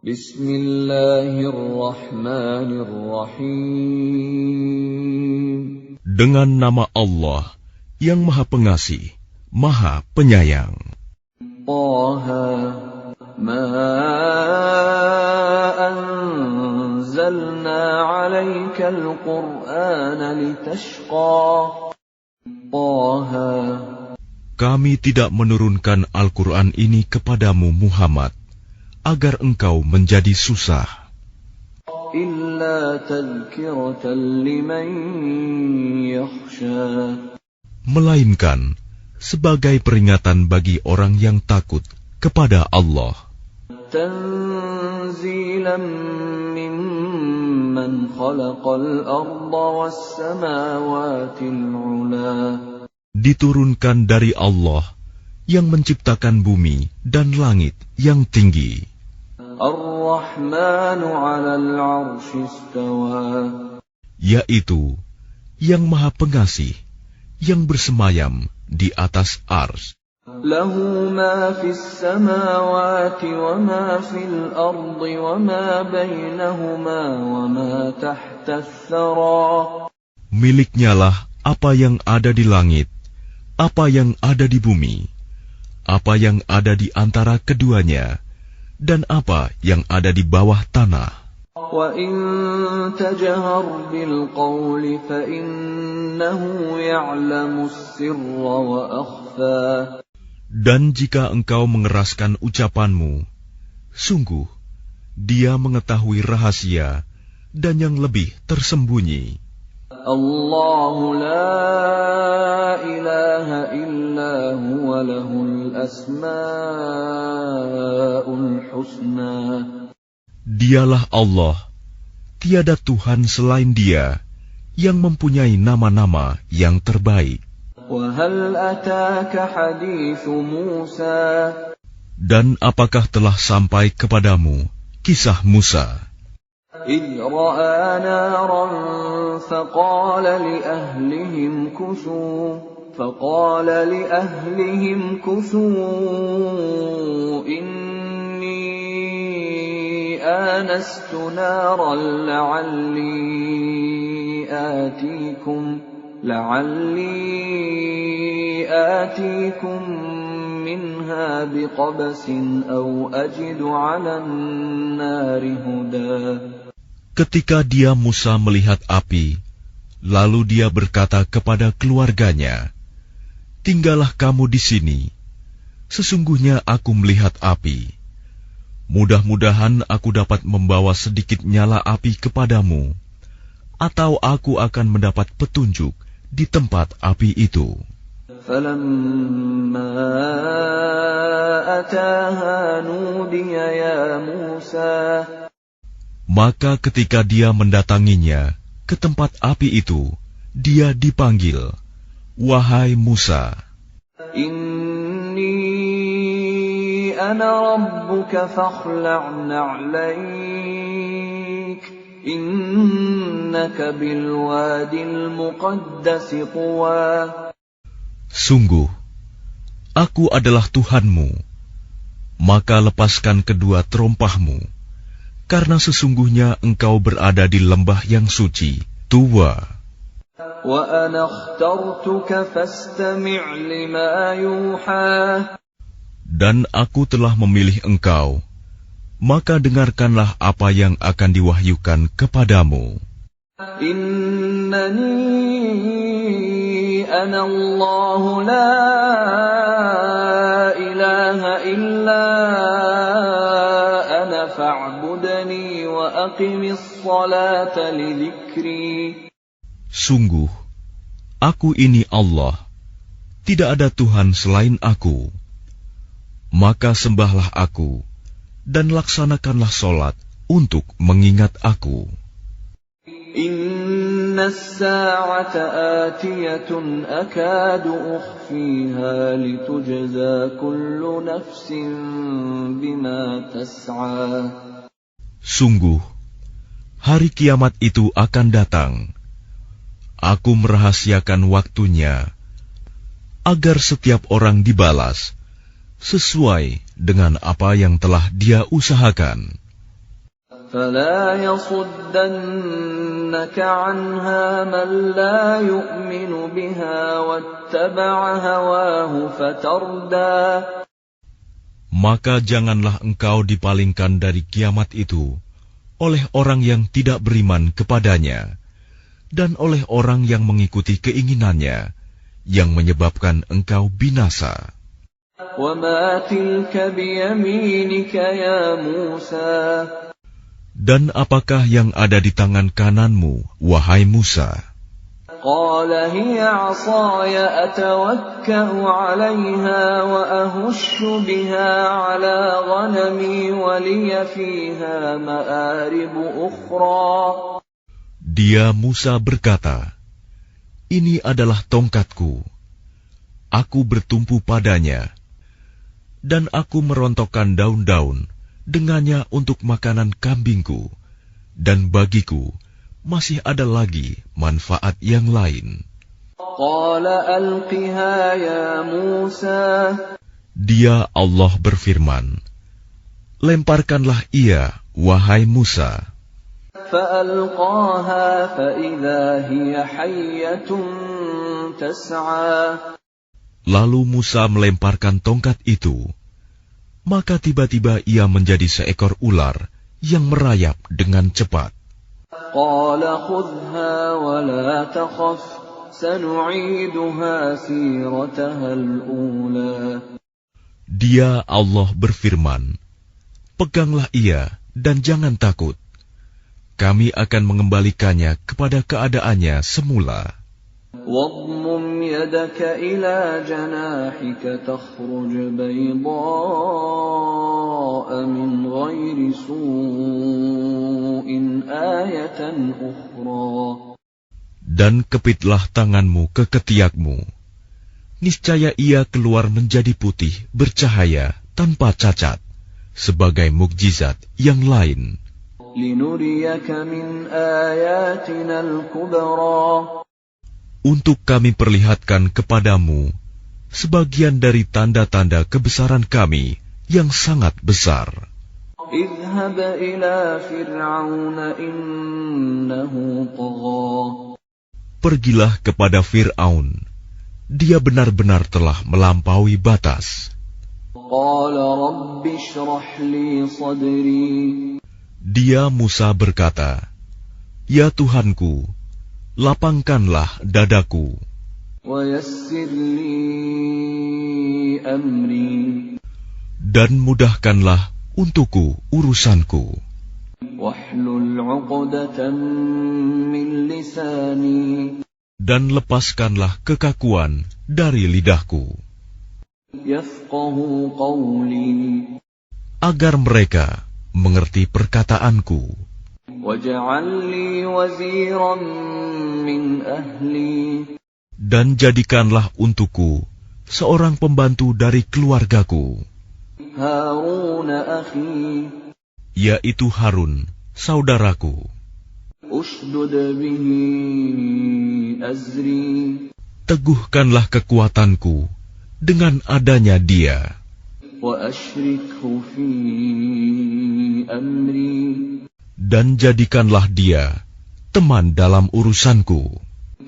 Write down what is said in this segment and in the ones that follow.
Bismillahirrahmanirrahim. Dengan nama Allah yang Maha Pengasih, Maha Penyayang. Taha, ma anzalna 'alaikal Qur'ana litashqa. Taha, kami tidak menurunkan Al-Quran ini kepadamu Muhammad agar engkau menjadi susah, illa tadhkiratan liman yakhsha, melainkan sebagai peringatan bagi orang yang takut kepada Allah. Tanzilan mimman khalaqal arda was samawatil 'ula, diturunkan dari Allah yang menciptakan bumi dan langit yang tinggi. Ar-Rahmanu 'alal 'arsy istawa, yaitu yang Maha Pengasih yang bersemayam di atas ars. Lahu ma fis samawati wa ma fil ardi wa ma bainahuma wa ma tahta ath-thara, miliknyalah apa yang ada di langit, apa yang ada di bumi, apa yang ada di antara keduanya, dan apa yang ada di bawah tanah. Wa in tajhar bil qawli fa innahu ya'lamu as-sirra wa akhfa, dan jika engkau mengeraskan ucapanmu, sungguh Dia mengetahui rahasia dan yang lebih tersembunyi. Allahu la ilaha illa huwa lahul asma'ul husna. Dialah Allah, tiada Tuhan selain Dia, yang mempunyai nama-nama yang terbaik. Wa hal ataka hadithu Musa, dan apakah telah sampai kepadamu kisah Musa? إذ رأى نارا فقال لأهلهم كثوا إني آنست نارا لعلي آتيكم منها بقبس أو أجد على النار هدى. Ketika dia Musa melihat api, lalu dia berkata kepada keluarganya, "Tinggallah kamu di sini. Sesungguhnya aku melihat api. Mudah-mudahan aku dapat membawa sedikit nyala api kepadamu, atau aku akan mendapat petunjuk di tempat api itu." فَلَمَّا أَتَاهَا نُودِيَ يَا مُوسَى. Maka ketika dia mendatanginya ke tempat api itu, dia dipanggil, "Wahai Musa, Inni ana rabbuka fakhla'na 'alaik, innaka bil wadil muqaddas tuwa." Sungguh, aku adalah Tuhanmu, maka lepaskan kedua terompahmu, karena sesungguhnya engkau berada di lembah yang suci, Tuwa. Wa ana akhtartuka fastami' lima yuha. Dan aku telah memilih engkau, maka dengarkanlah apa yang akan diwahyukan kepadamu. Innani ana Allah la ilaha illa ana fa'budni wa aqimis salata li dzikri. Sungguh, aku ini Allah, tidak ada Tuhan selain aku. Maka sembahlah aku, dan laksanakanlah solat untuk mengingat aku. Inna as-sa'ata atiyatun akadu ukhfiha litujza kullu nafsin bima tas'a. Sungguh, hari kiamat itu akan datang. Aku merahasiakan waktunya, agar setiap orang dibalas sesuai dengan apa yang telah dia usahakan. فلا يصدنك عنها من لا يؤمن بها واتبع هواه فتردى. Maka janganlah engkau dipalingkan dari kiamat itu oleh orang yang tidak beriman kepadanya dan oleh orang yang mengikuti keinginannya yang menyebabkan engkau binasa. وَمَا تِلْكَ بِيَمِينِكَ يَا مُوسَى. Dan apakah yang ada di tangan kananmu, wahai Musa? قَالَ هِيَ عَصَايَ أَتَوَكَّأُ عَلَيْهَا وَأَهُشُّ بِهَا عَلَى غَنَمِي وَلِيَ فِيهَا مَآرِبُ أُخْرَى. Dia Musa berkata, ini adalah tongkatku. Aku bertumpu padanya, dan aku merontokkan daun-daun dengannya untuk makanan kambingku, dan bagiku masih ada lagi manfaat yang lain. Qala alqiha ya Musa. Dia Allah berfirman, lemparkanlah ia, wahai Musa. Fa'alqaha fa'idha hiya hayyatun tas'a. Lalu Musa melemparkan tongkat itu, maka tiba-tiba ia menjadi seekor ular yang merayap dengan cepat. Qala khudhha wa la takhaf, sanu'iduha sirataha al-ula. Dia Allah berfirman, peganglah ia dan jangan takut. Kami akan mengembalikannya kepada keadaannya semula. واضمم يدك إلى جناحك تخرج بيضاء من غير سوء آية أخرى. Dan kepitlah tanganmu ke ketiakmu. Niscaya ia keluar menjadi putih bercahaya tanpa cacat, sebagai mukjizat yang lain. لنريك من آياتنا الكبرى. Untuk kami perlihatkan kepadamu sebagian dari tanda-tanda kebesaran kami yang sangat besar. اذهب إلى فرعون إنه طغى. Pergilah kepada Fir'aun. Dia benar-benar telah melampaui batas. قال رب اشرح لي صدري. Dia Musa berkata, ya Tuhanku, lapangkanlah dadaku. ويسر لي أمري. Dan mudahkanlah untukku urusanku. واحلل عقدة من لساني. Dan lepaskanlah kekakuan dari lidahku. يفقهوا قولي. Agar mereka mengerti perkataanku. واجعل لي وزيرا من أهلي. Dan jadikanlah untukku seorang pembantu dari keluargaku, هارون أخي. yaitu Harun, saudaraku. أشدد به أزري. Teguhkanlah kekuatanku dengan adanya dia. وأشركه في أمري. Dan jadikanlah dia teman dalam urusanku,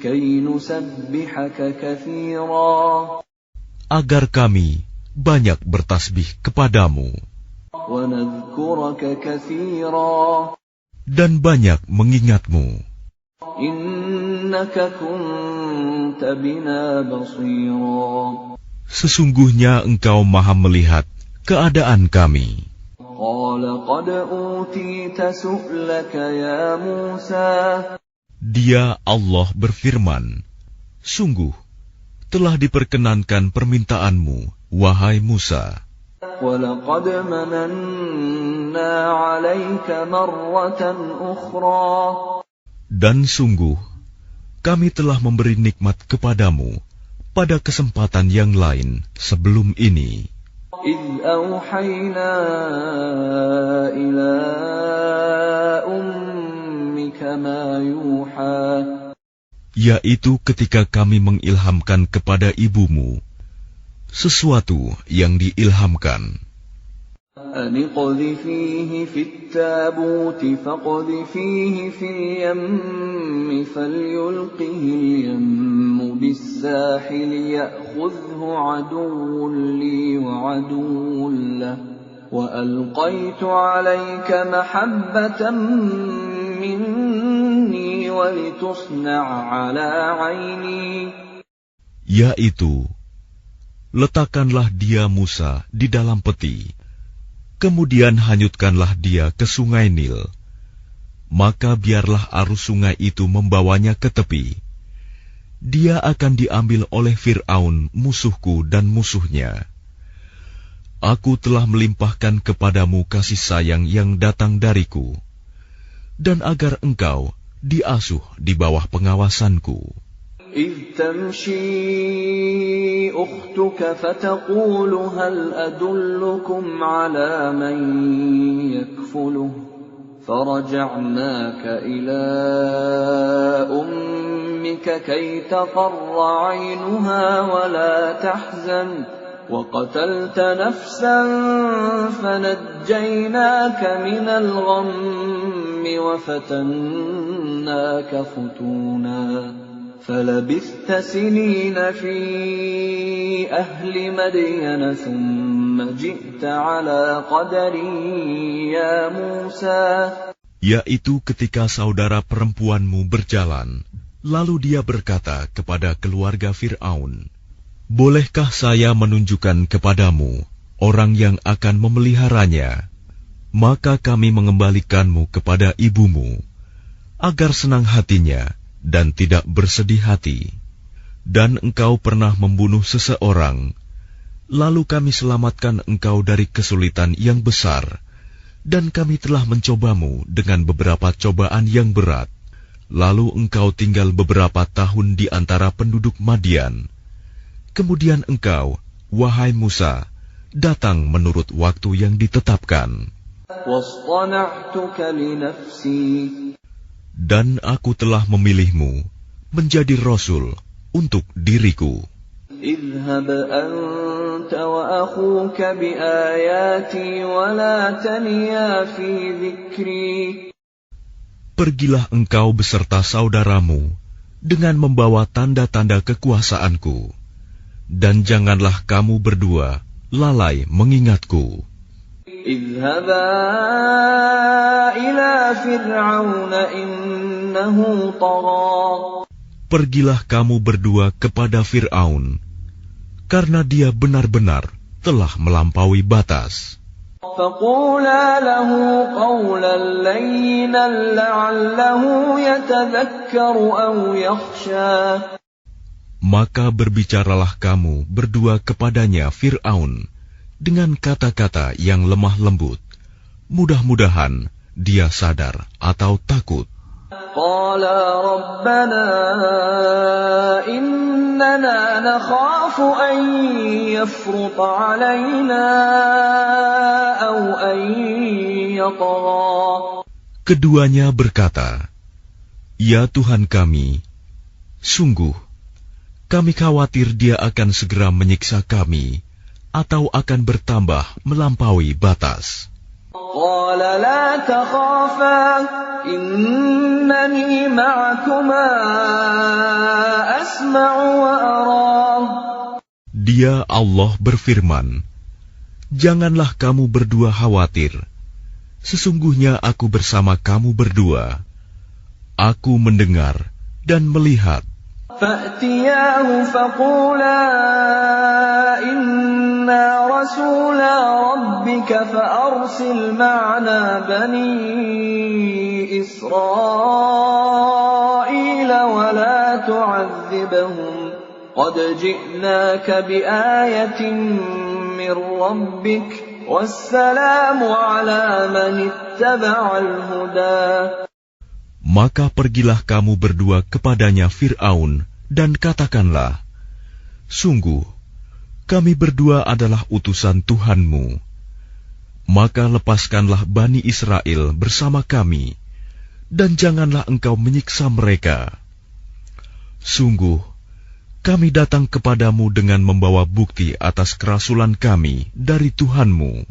كي نسبحك كثيرا. agar kami banyak bertasbih kepadamu ونذكرك كثيرا. dan banyak mengingatmu. إنك كنت بنا بصيرا. Sesungguhnya engkau maha melihat keadaan kami. قال قد أوتيت سؤلك يا موسى. Dia Allah berfirman, sungguh telah diperkenankan permintaanmu, wahai Musa. ولقد مننا عليك مرة أخرى. Dan sungguh kami telah memberi nikmat kepadamu pada kesempatan yang lain sebelum ini. إذ أوحينا إلى أمك ما يوحى. Yaitu ketika kami mengilhamkan kepada ibumu sesuatu yang diilhamkan. أن اقذفيه في التابوت فاقذفيه في اليم فليلقه اليم بالساحل يأخذه عدو لي وعدو له وألقيت عليك محبة مني ولتصنع على عيني. Yaitu, letakkanlah dia Musa di dalam peti, kemudian hanyutkanlah dia ke sungai Nil. Maka biarlah arus sungai itu membawanya ke tepi. Dia akan diambil oleh Fir'aun musuhku dan musuhnya. Aku telah melimpahkan kepadamu kasih sayang yang datang dariku, dan agar engkau diasuh di bawah pengawasanku. إذ تمشي أختك فتقول هل أدلكم على من يكفله فرجعناك إلى أمك كي تقر عينها ولا تحزن وقتلت نفسا فنجيناك من الغم وفتناك فتونا فلبثت سنين في أهل مدين ثم جئت على قدر يا موسى. Yaitu ketika saudara perempuanmu berjalan, lalu dia berkata kepada keluarga Fir'aun, bolehkah saya menunjukkan kepadamu orang yang akan memeliharanya? Maka kami mengembalikanmu kepada ibumu, agar senang hatinya dan tidak bersedih hati. Dan engkau pernah membunuh seseorang, lalu kami selamatkan engkau dari kesulitan yang besar, dan kami telah mencobamu dengan beberapa cobaan yang berat. Lalu engkau tinggal beberapa tahun di antara penduduk Madian. Kemudian engkau, wahai Musa, datang menurut waktu yang ditetapkan. Dan aku telah memilihmu menjadi Rasul untuk diriku. اذهب أنت وأخوك بآياتي ولا تنيا في ذكري. Pergilah engkau beserta saudaramu dengan membawa tanda-tanda kekuasaanku, dan janganlah kamu berdua lalai mengingatku. اذهبا إلى فرعون إنه طغى. Pergilah kamu berdua kepada Fir'aun, karena dia benar-benar telah melampaui batas. فقولا له قولا لينا لعله يتذكر أو يخشى. Maka berbicaralah kamu berdua kepadanya Fir'aun dengan kata-kata yang lemah lembut. Mudah-mudahan dia sadar atau takut. قالا ربنا إننا نخاف أن يفرط علينا أو أن يطغى. Keduanya berkata, Ya Tuhan kami, sungguh kami khawatir dia akan segera menyiksa kami atau akan bertambah melampaui batas. قال لا تخافا إنني معكما أسمع وأرى. Dia Allah berfirman, Janganlah kamu berdua khawatir. Sesungguhnya aku bersama kamu berdua. Aku mendengar dan melihat. فأتياه فقولا إنا رسولا ربك فأرسل معنا بني إسرائيل ولا تعذبهم قد جئناك بآية من ربك والسلام على من اتبع الهدى. Maka pergilah kamu berdua kepadanya Fir'aun dan katakanlah, Sungguh, kami berdua adalah utusan Tuhanmu. Maka lepaskanlah Bani Israel bersama kami, dan janganlah engkau menyiksa mereka. Sungguh, kami datang kepadamu dengan membawa bukti atas kerasulan kami dari Tuhanmu.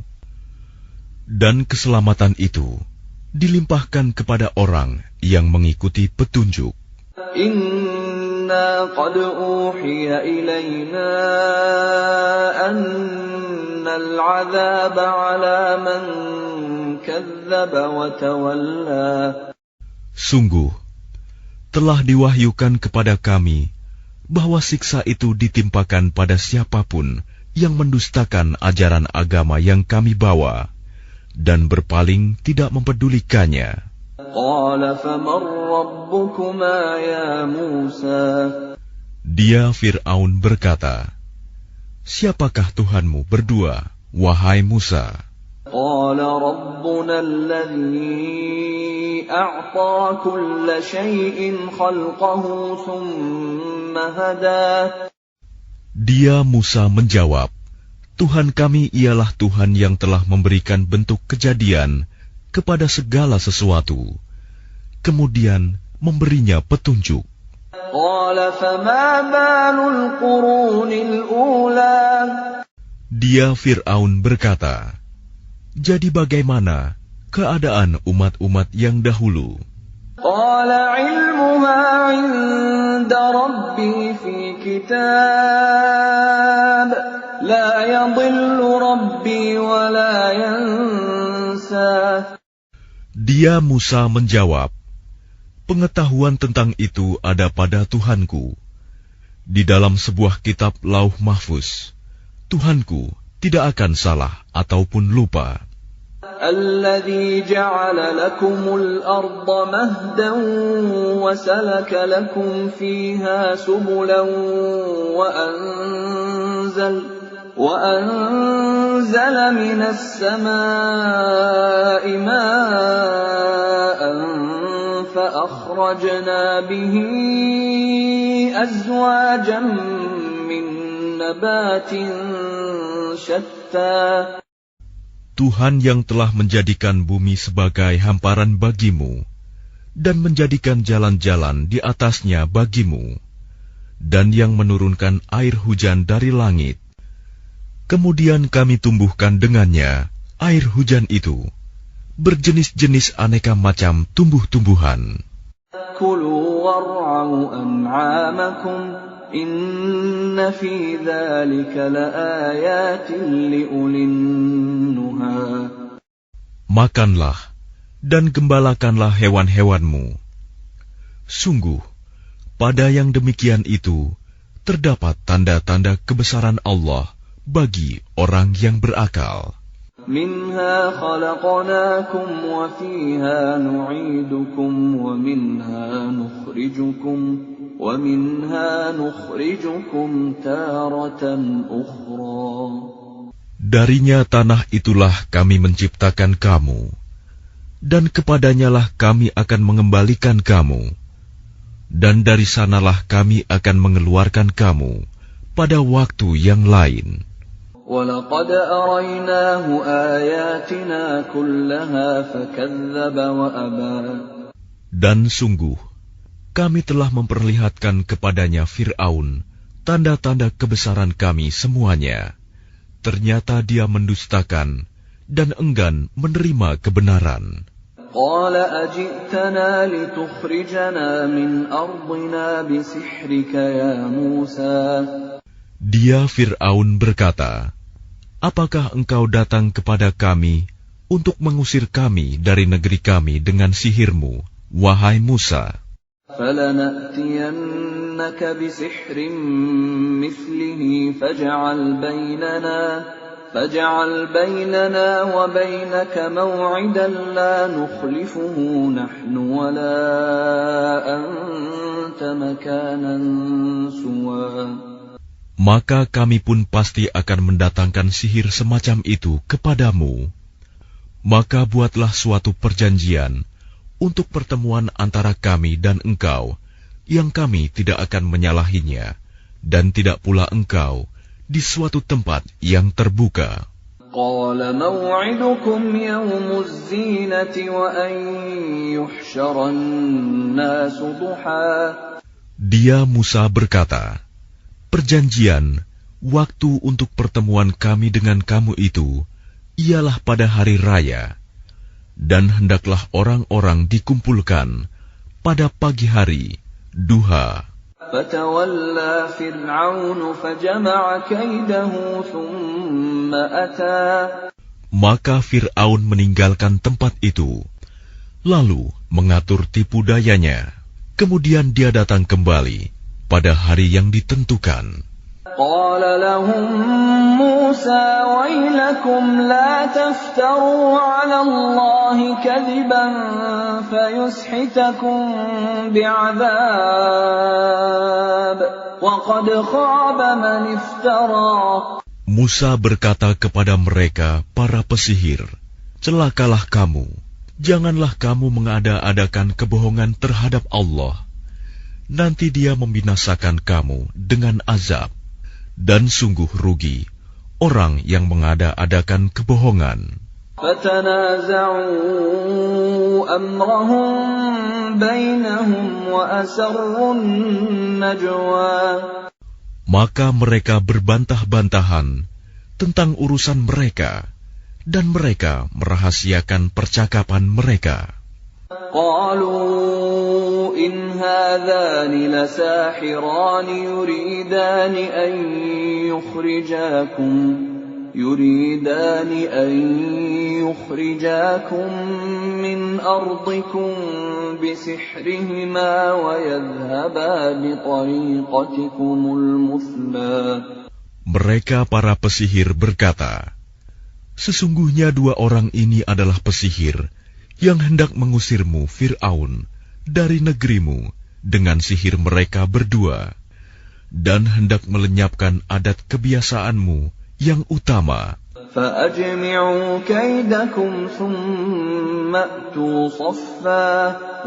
Dan keselamatan itu dilimpahkan kepada orang yang mengikuti petunjuk. Inna qad uhiya ilayna annal 'adzaba 'ala man kadzdzaba wa tawalla. Sungguh, telah diwahyukan kepada kami bahwa siksa itu ditimpakan pada siapapun yang mendustakan ajaran agama yang kami bawa dan berpaling tidak mempedulikannya. Qala faman rabbukuma ya Musa. Dia Fir'aun berkata, siapakah Tuhanmu berdua, wahai Musa? Qala rabbuna alladhi a'ta kulla shay'in khalqahu thumma hada. Dia Musa menjawab, Tuhan kami ialah Tuhan yang telah memberikan bentuk kejadian kepada segala sesuatu, kemudian memberinya petunjuk. Qala fama balul qurunil ula. Dia Fir'aun berkata, jadi bagaimana keadaan umat-umat yang dahulu? Qala ilmuha 'inda rabbi fi kitab la yadhillu rabbi wa la yansa. Dia Musa menjawab, pengetahuan tentang itu ada pada Tuhanku. Di dalam sebuah kitab Lauh Mahfuz, Tuhanku tidak akan salah ataupun lupa. Alladzi ja'ala lakumul arda mahdan wa salaka lakum fiha subulan wa anzala minas samaa'i maa'an fa akhrajna bihi azwajan min nabatin syatta. Tuhan yang telah menjadikan bumi sebagai hamparan bagimu dan menjadikan jalan-jalan di atasnya bagimu, dan yang menurunkan air hujan dari langit. Kemudian kami tumbuhkan dengannya air hujan itu berjenis-jenis aneka macam tumbuh-tumbuhan. Kulu war'au an'amakum Inna fi dzalika laayatin liulin nuha. Makanlah dan gembalakanlah hewan-hewanmu. Sungguh, pada yang demikian itu terdapat tanda-tanda kebesaran Allah bagi orang yang berakal. Minha khalaqnakum wa fiha nu'idukum wa minha nukhrijukum taratan ukhra. Darinya tanah itulah kami menciptakan kamu, dan kepadanyalah kami akan mengembalikan kamu, dan dari sanalah kami akan mengeluarkan kamu pada waktu yang lain. وَلَقَدْ أَرَيْنَاهُ آيَاتِنَا كُلَّهَا فَكَذَّبَ وَأَبَى. Dan sungguh, kami telah memperlihatkan kepadanya Fir'aun tanda-tanda kebesaran kami semuanya. Ternyata dia mendustakan dan enggan menerima kebenaran. قَالَ أَجِئْتَنَا لِتُخْرِجَنَا مِنْ أَرْضِنَا بِسِحْرِكَ يَا مُوسَى. Dia Fir'aun berkata, apakah engkau datang kepada kami untuk mengusir kami dari negeri kami dengan sihirmu, wahai Musa? فَلَنَأْتِيَنَّكَ بِسِحْرٍ مِثْلِهِ فَاجْعَلْ بَيْنَنَا وَبَيْنَكَ مَوْعِدًا لَا نُخْلِفُهُ نَحْنُ وَلَا أَنْتَ مَكَانًا سُوًى. Maka kami pun pasti akan mendatangkan sihir semacam itu kepadamu. Maka buatlah suatu perjanjian untuk pertemuan antara kami dan engkau, yang kami tidak akan menyalahinya, dan tidak pula engkau di suatu tempat yang terbuka. قَالَ مَوْعِدُكُمْ يَوْمُ الزِّينَةِ وَأَنْ يُحْشَرَ النَّاسُ ضُحًى. Dia Musa berkata, perjanjian, waktu untuk pertemuan kami dengan kamu itu, ialah pada hari raya, dan hendaklah orang-orang dikumpulkan pada pagi hari, duha. فَتَوَلَّى فِرْعَوْنُ فَجَمَعَ كَيْدَهُ ثُمَّ أَتَى. Maka Fir'aun meninggalkan tempat itu, lalu mengatur tipu dayanya. Kemudian dia datang kembali pada hari yang ditentukan. قَالَ لَهُم مُوسَى وَيْلَكُمْ لَا تَفْتَرُوا عَلَى اللَّهِ كَذِبًا فَيُسْحِتَكُم بِعَذَابٍ وَقَدْ خَابَ مَنِ افْتَرَى. Musa berkata kepada mereka, para pesihir, celakalah kamu, janganlah kamu mengada-adakan kebohongan terhadap Allah. Nanti Dia membinasakan kamu dengan azab, dan sungguh rugi orang yang mengada-adakan kebohongan. فَتَنَازَعُوا أَمْرَهُم بَيْنَهُمْ وَأَسَرُّوا النَّجْوَى. Maka mereka berbantah-bantahan tentang urusan mereka, dan mereka merahasiakan percakapan mereka. قَالُوا إِنْ هَذَانِ لَسَاحِرَانِ يُرِيدَانِ أَن يُخْرِجَاكُم مِّنْ أَرْضِكُم بِسِحْرِهِمَا وَيَذْهَبَا بِطَرِيقَتِكُمُ الْمُثْلَىٰ. Mereka para pesihir berkata, sesungguhnya dua orang ini adalah pesihir yang hendak mengusirmu, Fir'aun, dari negerimu dengan sihir mereka berdua, dan hendak melenyapkan adat kebiasaanmu yang utama. فَأَجْمِعُوا كَيْدَكُمْ ثُمَّ أْتُوا صَفًّا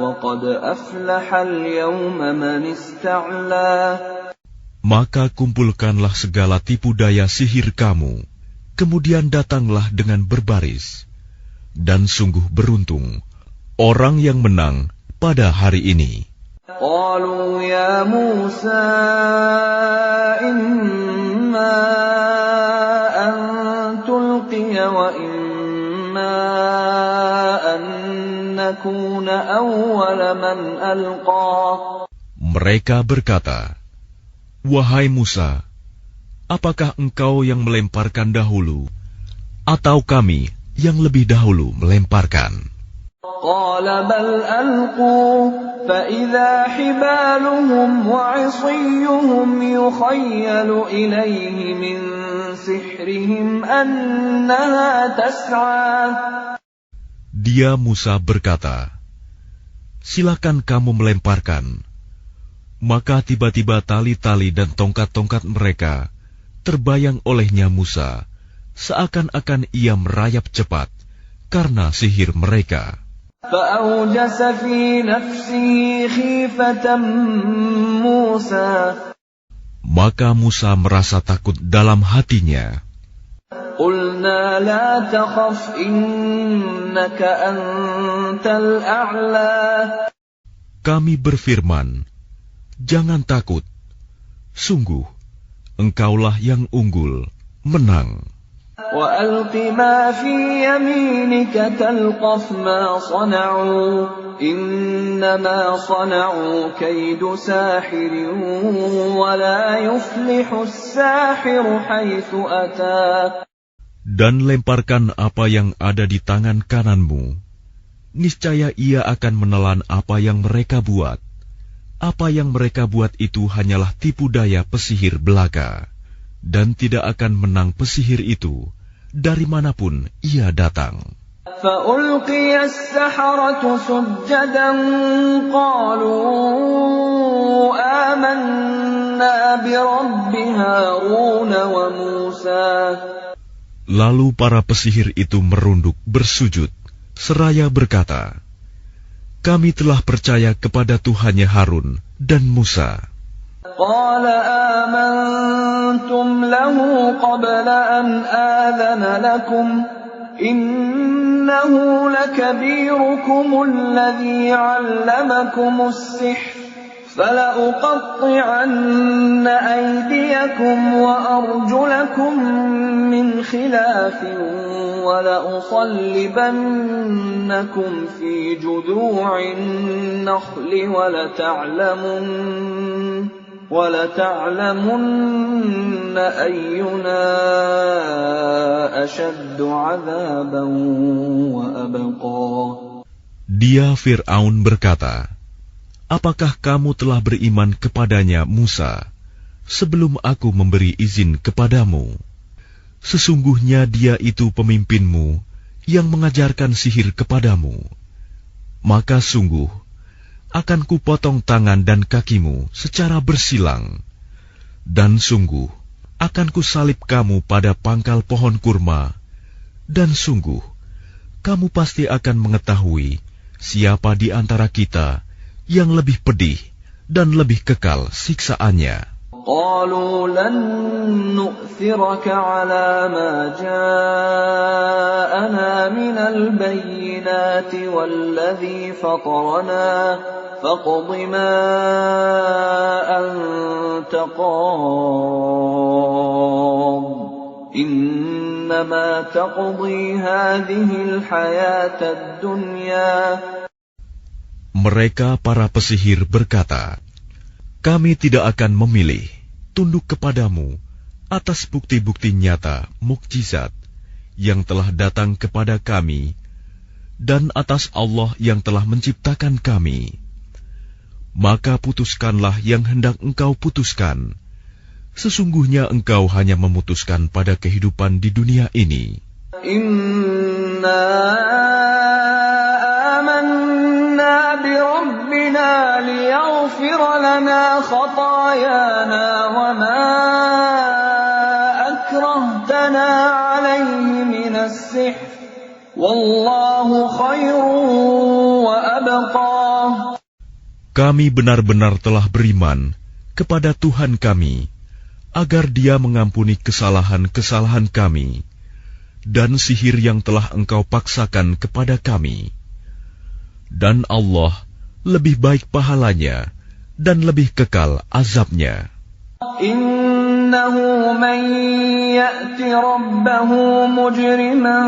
وَقَدْ أَفْلَحَ الْيَوْمَ مَنِ اسْتَعْلَىٰ. Maka kumpulkanlah segala tipu daya sihir kamu, kemudian datanglah dengan berbaris, dan sungguh beruntung orang yang menang pada hari ini. قَالُوا يَا مُوسَىٰ إِمَّا أَن تُلْقِيَ وَإِمَّا أَن نَّكُونَ أَوَّلَ مَنْ أَلْقَىٰ. Mereka berkata, wahai Musa, apakah engkau yang melemparkan dahulu, atau kami yang lebih dahulu melemparkan? قَالَ بَلْ أَلْقُوا فَإِذَا حِبَالُهُمْ وَعِصِيُّهُمْ يُخَيَّلُ إِلَيْهِ مِنْ سِحْرِهِمْ أَنَّهَا تَسْعَىٰ. Dia Musa berkata, silakan kamu melemparkan. Maka tiba-tiba tali-tali dan tongkat-tongkat mereka terbayang olehnya Musa, seakan-akan ia merayap cepat karena sihir mereka. فَأَوْجَسَ فِي نَفْسِهِ خِيفَةً مُوسَى. Maka Musa merasa takut dalam hatinya. قُلْنَا لَا تَخَفْ إِنَّكَ أَنْتَ الْأَعْلَى. Kami berfirman, jangan takut, sungguh engkaulah yang unggul, menang. وَأَلْقِ مَا فِي يَمِينِكَ تَلْقَفْ مَا صَنَعُوا إِنَّمَا صَنَعُوا كَيْدُ سَاحِرٍ وَلَا يُفْلِحُ السَّاحِرُ حَيْثُ أَتَىٰ. Dan lemparkan apa yang ada di tangan kananmu. Niscaya ia akan menelan apa yang mereka buat. Apa yang mereka buat itu hanyalah tipu daya pesihir belaka, dan tidak akan menang pesihir itu dari manapun ia datang. فَأُلْقِيَ السَّحَرَةُ سُجَّدًا قَالُوا آمَنَّا بِرَبِّ هَارُونَ وَمُوسَىٰ. Lalu para pesihir itu merunduk bersujud, seraya berkata, kami telah percaya kepada Tuhannya Harun dan Musa. قَالَ آمَنْتُمْ لَهُ قَبْلَ أَنْ آذَنَ لَكُمْ إِنَّهُ لَكَبِيرُكُمُ الَّذِي عَلَّمَكُمُ السِّحْرَ فَلَأُقَطِّعَنَّ أَيْدِيَكُمْ وَأَرْجُلَكُم مِّنْ خِلَافٍ وَلَأُصَلِّبَنَّكُمْ فِي جُذُوعِ النَّخْلِ وَلَتَعْلَمُنَّ أَيُّنَا أَشَدُّ عَذَابًا وَأَبْقَىٰ. Dia Fir'aun berkata, apakah kamu telah beriman kepadanya Musa sebelum aku memberi izin kepadamu? Sesungguhnya dia itu pemimpinmu yang mengajarkan sihir kepadamu. Maka sungguh akan kupotong tangan dan kakimu secara bersilang, dan sungguh akan kusalib kamu pada pangkal pohon kurma, dan sungguh kamu pasti akan mengetahui siapa di antara kita yang lebih pedih dan lebih kekal siksaannya. قالوا لن نؤثرك على ما جاءنا من البينات والذي فطرنا فاقض ما أنت قاض إنما تقضي هذه الحياة الدنيا. Mereka para pesihir berkata, kami tidak akan memilih tunduk kepadamu atas bukti-bukti nyata mukjizat yang telah datang kepada kami dan atas Allah yang telah menciptakan kami. Maka putuskanlah yang hendak engkau putuskan. Sesungguhnya engkau hanya memutuskan pada kehidupan di dunia ini. Inna amanna bi rabbina liyaghfir lana khatayana wa ma akrahtana alayhi minas sihr wallahu khairun wa abqa. Kami benar-benar telah beriman kepada Tuhan kami agar Dia mengampuni kesalahan-kesalahan kami dan sihir yang telah engkau paksakan kepada kami. Dan Allah lebih baik pahalanya dan lebih kekal azabnya. Innahu man ya'ti rabbahu mujriman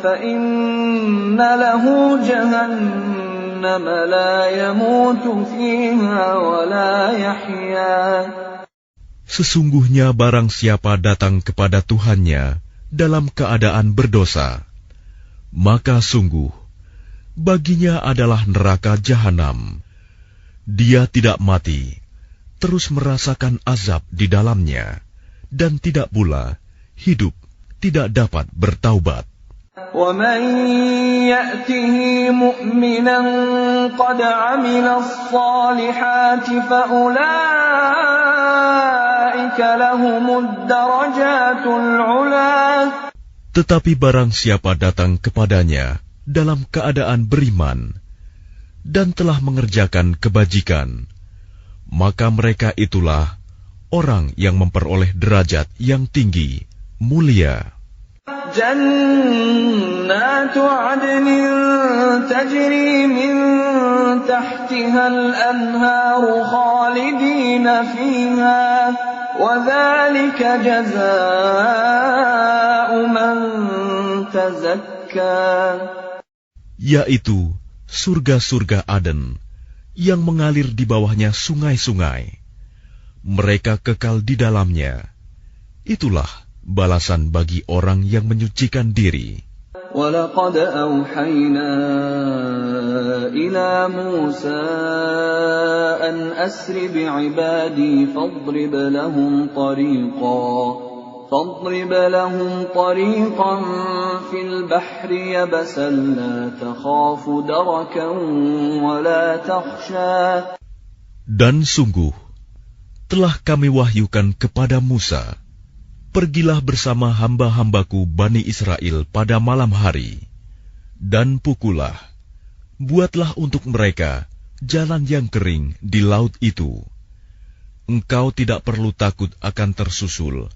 fa inna lahu jahannam la yamutu fiha wa la yahya. Sesungguhnya barang siapa datang kepada Tuhannya dalam keadaan berdosa, maka sungguh baginya adalah neraka jahanam. Dia tidak mati, terus merasakan azab di dalamnya, dan tidak pula hidup tidak dapat bertaubat. وَمَنْ يَأْتِهِ مُؤْمِنًا قَدْ عَمِلَ الصَّالِحَاتِ فَأُولَئِكَ لَهُمُ الدَّرَجَاتُ الْعُلَى. Tetapi barang siapa datang kepadanya dalam keadaan beriman dan telah mengerjakan kebajikan, maka mereka itulah orang yang memperoleh derajat yang tinggi, mulia. Jannatu 'adnin tajri min tahtiha al-anharu khalidina fiha wa dzalika jazaa'u man tazakka. Yaitu surga-surga Aden yang mengalir di bawahnya sungai-sungai. Mereka kekal di dalamnya. Itulah balasan bagi orang yang menyucikan diri. وَلَقَدْ أَوْحَيْنَا إِلَى مُوسَىٰ أَنْ أَسْرِ بِعِبَادِي فَاضْرِبْ لَهُمْ طَرِيقًا فِي الْبَحْرِ يَبَسًا لَا تَخَافُ دَرَكًا وَلَا تَخْشَىٰ. Dan sungguh telah kami wahyukan kepada Musa, pergilah bersama hamba-hambaku Bani Israel pada malam hari, dan pukullah, buatlah untuk mereka jalan yang kering di laut itu. Engkau tidak perlu takut akan tersusul,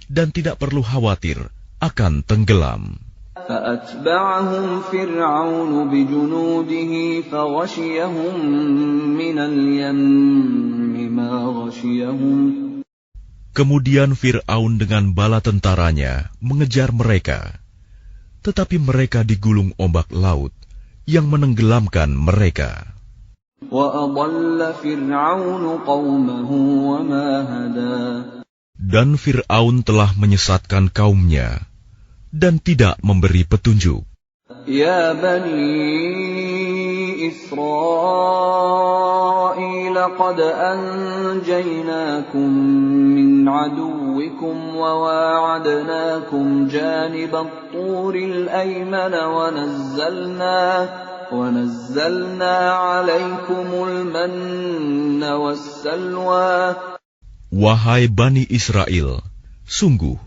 dan tidak perlu khawatir akan tenggelam. فأتبعهم فرعون بجنوده فغشيهم من اليم ما غشيهم. Kemudian Fir'aun dengan bala tentaranya mengejar mereka, tetapi mereka digulung ombak laut yang menenggelamkan mereka. وَأَضَلَّ فِرْعَوْنُ قَوْمَهُ وَمَا هَدَى. Dan Fir'aun telah menyesatkan kaumnya dan tidak memberi petunjuk. Ya Bani Israel, qad anjaynakum min aduwikum wa wa'adnakum janib at-turil ayman wa nazzalna alaykumul manna was-salwa. Wahai Bani Israel, sungguh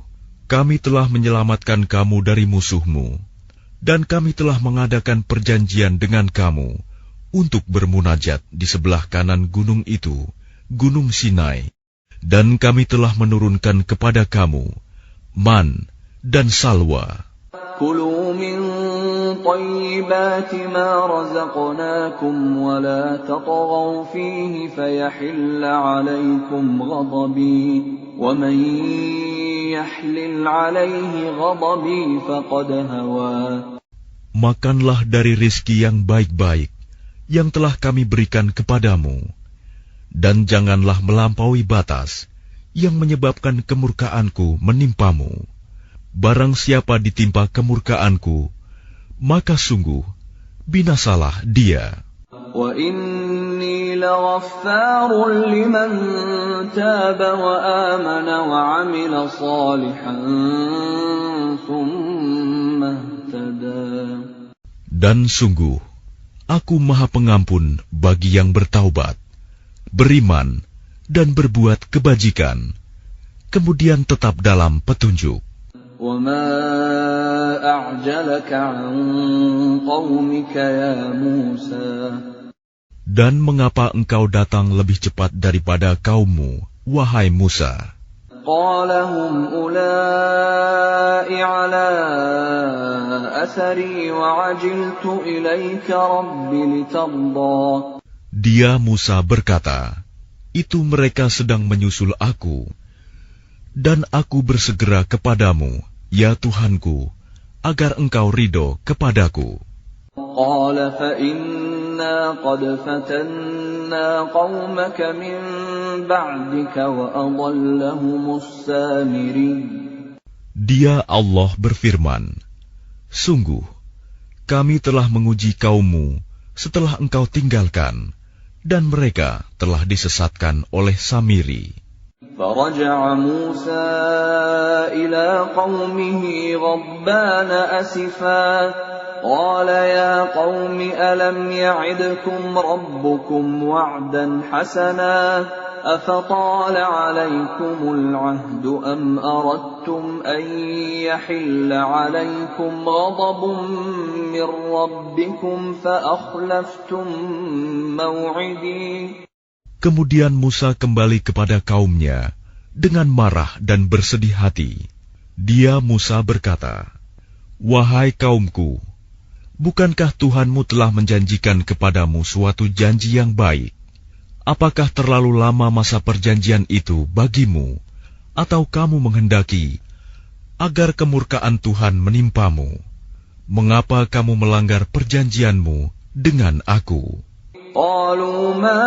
kami telah menyelamatkan kamu dari musuhmu, dan kami telah mengadakan perjanjian dengan kamu untuk bermunajat di sebelah kanan gunung itu, Gunung Sinai, dan kami telah menurunkan kepada kamu man dan salwa. Kulu min tayyibati ma razaqnakum wa la tatghaw fihi fayahilla alaykum ghadabi wa man yahlil alayhi ghadabi faqad hawa. Makanlah dari rizki yang baik-baik yang telah kami berikan kepadamu, dan janganlah melampaui batas yang menyebabkan kemurkaanku menimpamu. Barang siapa ditimpa kemurkaanku, maka sungguh binasalah dia. Wa inni laghaffarun liman taba wa amana wa amila salihan thumma ihtada. Dan sungguh aku Maha Pengampun bagi yang bertaubat, beriman dan berbuat kebajikan, kemudian tetap dalam petunjuk. وَمَا أَعْجَلَكَ عَنْ قَوْمِكَ يَا مُوسَى. Dan mengapa engkau datang lebih cepat daripada kaummu, wahai Musa? قَالَ هُمْ أُولَٰئِ عَلَىٰ أَثَرِي وَعَجِلْتُ إِلَيْكَ رَبِّ لِتَرْضَىٰ. Dia Musa berkata, itu mereka sedang menyusul aku, dan aku bersegera kepadamu, ya Tuhanku, agar engkau ridho kepadaku. Qala fa inna qad fatanna qaumaka min ba'dika wa adallahumus samiri. Dia Allah berfirman, sungguh kami telah menguji kaummu setelah engkau tinggalkan, dan mereka telah disesatkan oleh Samiri. فرجع موسى إلى قومه غضبان أسفا قال يا قوم ألم يعدكم ربكم وعدا حسنا أفطال عليكم العهد أم أردتم أن يحل عليكم غضب من ربكم فأخلفتم موعدي. Kemudian Musa kembali kepada kaumnya dengan marah dan bersedih hati. Dia Musa berkata, wahai kaumku, bukankah Tuhanmu telah menjanjikan kepadamu suatu janji yang baik? Apakah terlalu lama masa perjanjian itu bagimu, atau kamu menghendaki agar kemurkaan Tuhan menimpamu? Mengapa kamu melanggar perjanjianmu dengan aku? قالوا ما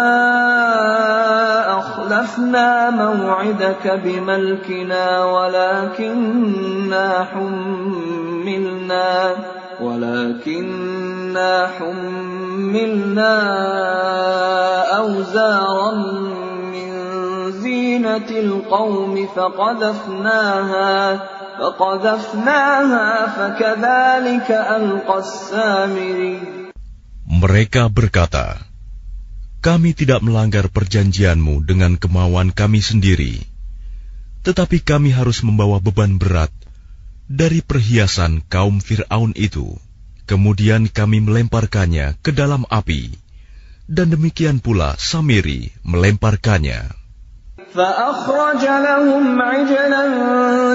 أخلفنا موعدك بملكنا ولكننا حملنا أوزارا من زينة القوم فقذفناها فكذلك ألقى السامري. Mereka berkata, kami tidak melanggar perjanjianmu dengan kemauan kami sendiri, tetapi kami harus membawa beban berat dari perhiasan kaum Fir'aun itu. Kemudian kami melemparkannya ke dalam api, dan demikian pula Samiri melemparkannya. فأخرج لهم عجلا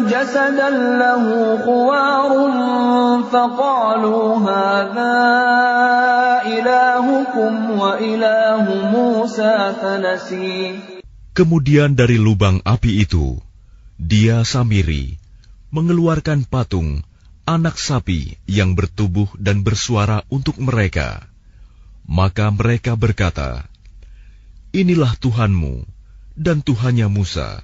جسدا له خوار فقالوا هذا إلهكم وإله موسى فنسي. Kemudian dari lubang api itu, dia Samiri mengeluarkan patung anak sapi yang bertubuh dan bersuara untuk mereka. Maka mereka berkata, inilah Tuhanmu dan Tuhannya Musa.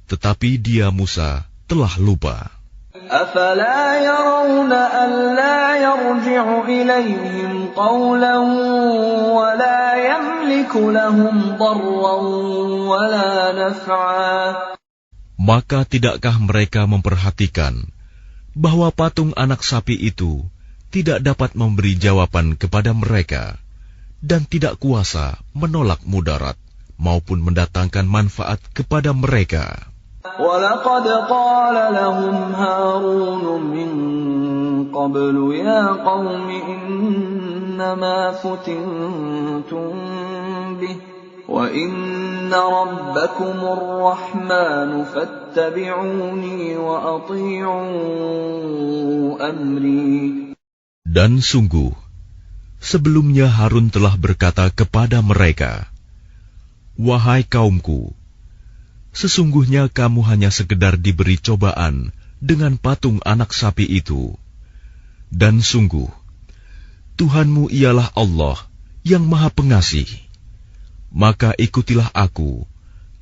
Tetapi dia Musa telah lupa. أَفَلَا يَرَوْنَ أَلَّا يَرْجِعُ إِلَيْهِمْ قَوْلًا وَلَا يَمْلِكُ لَهُمْ ضَرًّا وَلَا نَفْعًا. Maka tidakkah mereka memperhatikan bahwa patung anak sapi itu tidak dapat memberi jawaban kepada mereka dan tidak kuasa menolak mudarat maupun mendatangkan manfaat kepada mereka. وَلَقَدْ قَالَ لَهُمْ هَارُونُ مِنْ قَبْلُ يَا قَوْمِ إِنَّمَا فُتِنْتُمْ بِهِ وَإِنَّ رَبَّكُمُ الرَّحْمَنُ فَاتَّبِعُونِي وَأَطِيعُوا أَمْرِي. Dan sungguh, sebelumnya Harun telah berkata kepada mereka, wahai kaumku, sesungguhnya kamu hanya sekedar diberi cobaan dengan patung anak sapi itu. Dan sungguh, Tuhanmu ialah Allah yang Maha Pengasih. Maka ikutilah aku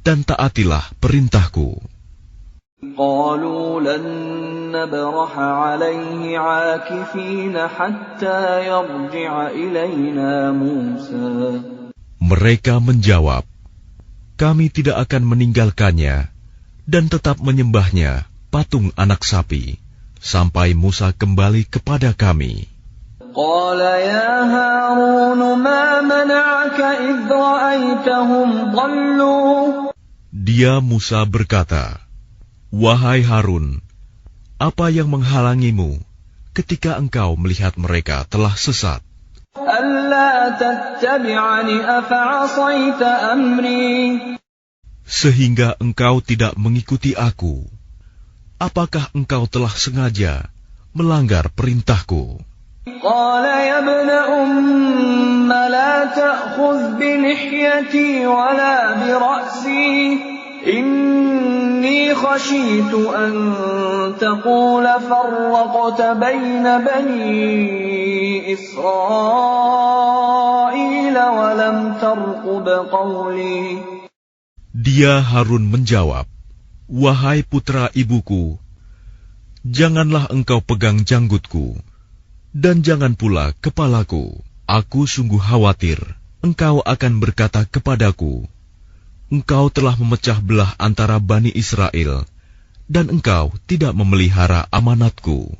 dan taatilah perintahku. قَالُوا لَن نَّبْرَحَ عَلَيْهِ عَاكِفِينَ حَتَّى يَرْجِعَ إِلَيْنَا مُوسَى. Mereka menjawab, kami tidak akan meninggalkannya dan tetap menyembahnya patung anak sapi sampai Musa kembali kepada kami. قال يا هارون ما منعك إذ رأيتهم ضلوا. Dia Musa berkata, wahai Harun, apa yang menghalangimu ketika engkau melihat mereka telah sesat? ألا تتبعني أفعصيت أمري. Sehingga engkau tidak mengikuti aku. Apakah engkau telah sengaja melanggar perintahku? قال يا ابن أم لا تأخذ بلحيتي ولا برأسي إني خشيت أن تقول فرقت بين بني إسرائيل ولم ترقب قولي. Dia Harun menjawab, wahai putra ibuku, janganlah engkau pegang janggutku, dan jangan pula kepalaku. Aku sungguh khawatir engkau akan berkata kepadaku, engkau telah memecah belah antara Bani Israel, dan engkau tidak memelihara amanatku.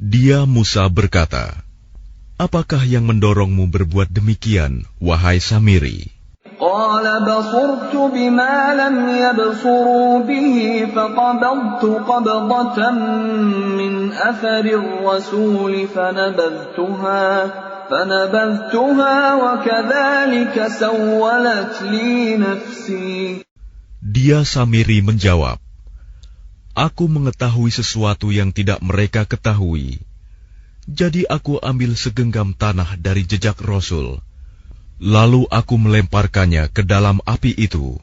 Dia Musa berkata, apakah yang mendorongmu berbuat demikian, wahai Samiri? قال بصرت بما لم يبصروا به فقبضت قبضة من أثر الرسول فنبذتها وكذلك سولت لي نفسي. Dia Samiri menjawab, aku mengetahui sesuatu yang tidak mereka ketahui. Jadi aku ambil segenggam tanah dari jejak Rasul. Lalu aku melemparkannya ke dalam api itu.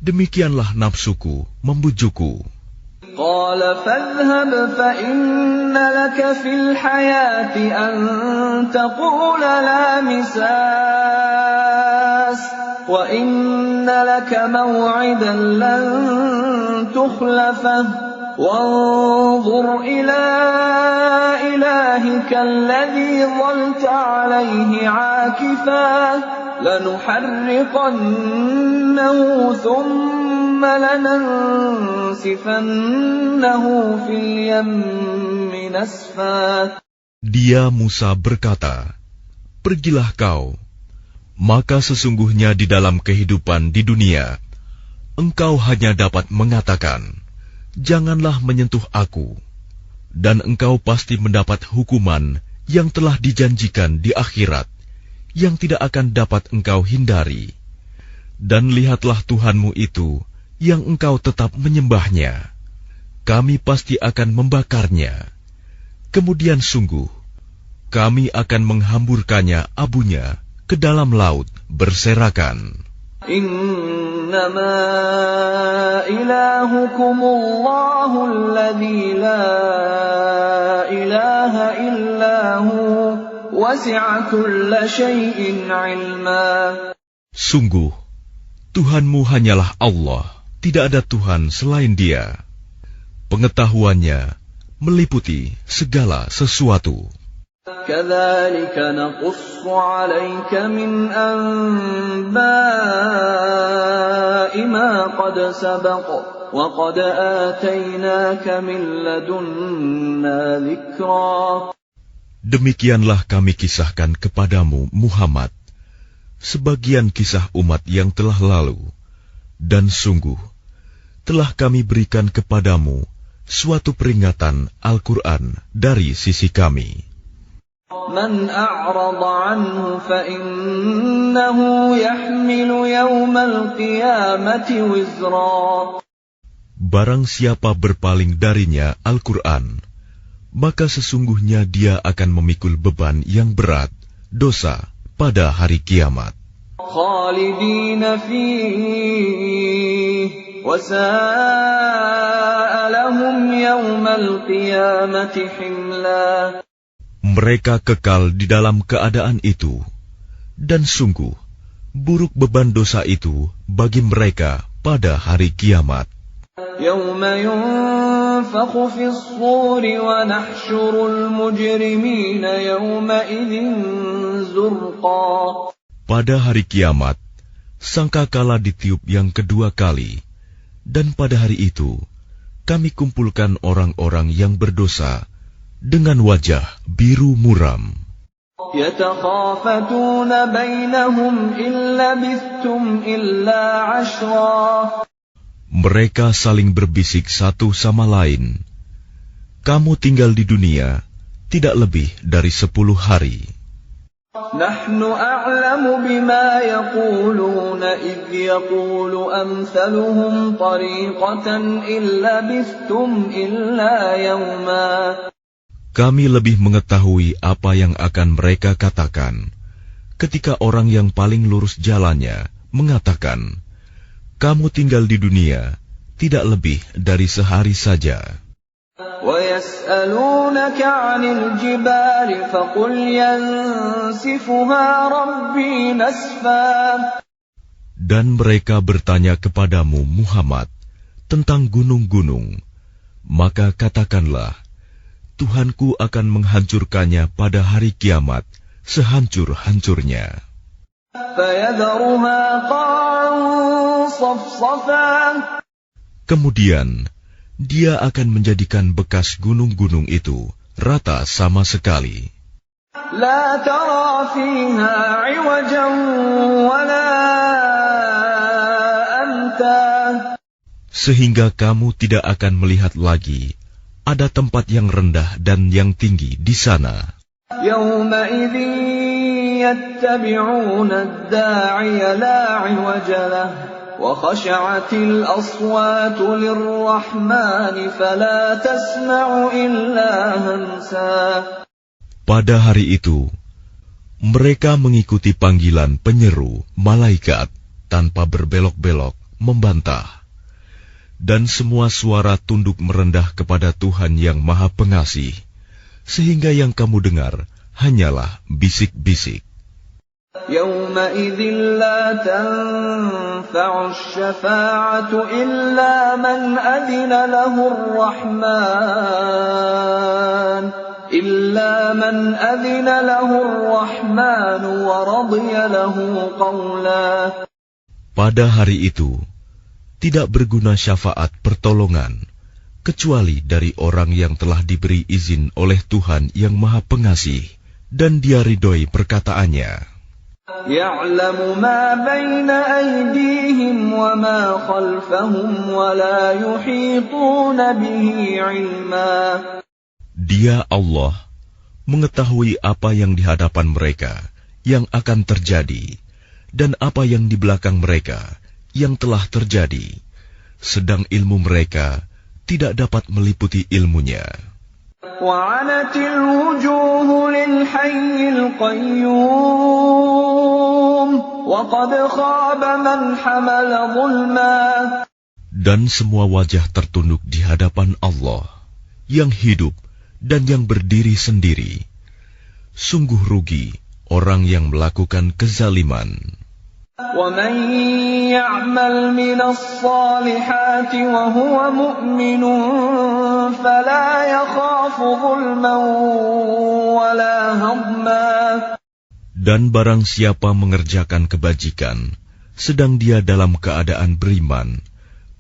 Demikianlah nafsuku membujukku. قال فاذهب فإن لك في الحياة أن تقول لا مساس وإن لك موعدا لن تخلفه وانظر إلى إلهك الذي ظلت عليه عاكفا لنحرقنه ثم لننسفنه في اليم نسفا. Dia Musa berkata, pergilah kau, maka sesungguhnya di dalam kehidupan di dunia, engkau hanya dapat mengatakan, janganlah menyentuh aku, dan engkau pasti mendapat hukuman yang telah dijanjikan di akhirat, yang tidak akan dapat engkau hindari. Dan lihatlah Tuhanmu itu yang engkau tetap menyembahnya. Kami pasti akan membakarnya. Kemudian sungguh, kami akan menghamburkannya abunya ke dalam laut berserakan. Innama ilahukumullahu alladzi la ilaha illahu wasi'a kulla syai'in 'ilma. Sungguh, Tuhanmu hanyalah Allah, tidak ada Tuhan selain Dia. Pengetahuannya meliputi segala sesuatu. Kadzalika naqussu 'alaika min anba'i ma qad sabaq wa qad atainaka min ladunna dzikra. Demikianlah kami kisahkan kepadamu, Muhammad, sebagian kisah umat yang telah lalu, dan sungguh telah kami berikan kepadamu suatu peringatan Al-Quran dari sisi kami. Man a'rada anhu fa innahu yahmilu yawmal qiyamati wizra. Barang siapa berpaling darinya Al-Quran, maka sesungguhnya dia akan memikul beban yang berat, dosa, pada hari kiamat. Khalidina fihi wa sa'a lahum yawmal qiyamati himla. Mereka kekal di dalam keadaan itu, dan sungguh buruk beban dosa itu bagi mereka pada hari kiamat. Yawma yunfakhu fis suri wa nahsyurul mujrimina yawma idzin zurqa. Pada hari kiamat, sangkakala ditiup yang kedua kali, dan pada hari itu kami kumpulkan orang-orang yang berdosa dengan wajah biru muram. Yatakhafatuna bainahum illa labithtum illa 'ashra. Mereka saling berbisik satu sama lain, kamu tinggal di dunia tidak lebih dari 10 hari. Nahnu a'lamu bima yaquluna idh yaqulu amthaluhum tariqatan illa labithtum illa yawma. Kami lebih mengetahui apa yang akan mereka katakan ketika orang yang paling lurus jalannya mengatakan, kamu tinggal di dunia tidak lebih dari sehari saja. وَيَسْأَلُونَكَ عَنِ الْجِبَالِ فَقُلْ يَنسِفُهَا رَبِّي نَسْفًا. Dan mereka bertanya kepadamu, Muhammad, tentang gunung-gunung, maka katakanlah, Tuhanku akan menghancurkannya pada hari kiamat sehancur-hancurnya. فَيَذَرُهَا قَاعًا صَفْصَفًا. Kemudian, dia akan menjadikan bekas gunung-gunung itu rata sama sekali. لَا تَرَى فِيهَا عِوَجًا وَلَا أَمْتًا. Sehingga kamu tidak akan melihat lagi ada tempat yang rendah dan yang tinggi di sana. يَوْمَئِذٍ يَتَّبِعُونَ الدَّاعِيَ لَا عِوَجَ لَهُ وَخَشَعَتِ الْأَصْوَاتُ لِلرَّحْمَنِ فَلَا تَسْمَعُ إِلَّا هَمْسًا. Pada hari itu, mereka mengikuti panggilan penyeru malaikat tanpa berbelok-belok membantah. Dan semua suara tunduk merendah kepada Tuhan yang Maha Pengasih, sehingga yang kamu dengar hanyalah bisik-bisik. يَوْمَئِذٍ لَا تَنفَعُ الشَّفَاعَةُ إِلَّا مَنْ أَذِنَ لَهُ الرَّحْمَنُ وَرَضِيَ لَهُ قَوْلًا. Pada hari itu, tidak berguna syafaat pertolongan, kecuali dari orang yang telah diberi izin oleh Tuhan yang Maha Pengasih, dan dia ridhoi perkataannya. يَعْلَمُ مَا بَيْنَ أَيْدِيهِمْ وَمَا خَلْفَهُمْ وَلَا يُحِيطُونَ بِهِ عِلْمًا. Dia Allah mengetahui apa yang di hadapan mereka, yang akan terjadi dan apa yang di belakang mereka yang telah terjadi, sedang ilmu mereka tidak dapat meliputi ilmunya. وَعَنَتِ الْوُجُوهُ لِلْحَيِّ الْقَيُّومِ وَقَدْ خَابَ مَنْ حَمَلَ ظُلْمًا. Dan semua wajah tertunduk di hadapan Allah, yang hidup dan yang berdiri sendiri. Sungguh rugi orang yang melakukan kezaliman. وَمَنْ يَعْمَلْ مِنَ الصَّالِحَاتِ وَهُوَ مُؤْمِنٌ فَلَا يَخَافُ ظُلْمًا وَلَا هَضْمًا. Dan barang siapa mengerjakan kebajikan, sedang dia dalam keadaan beriman,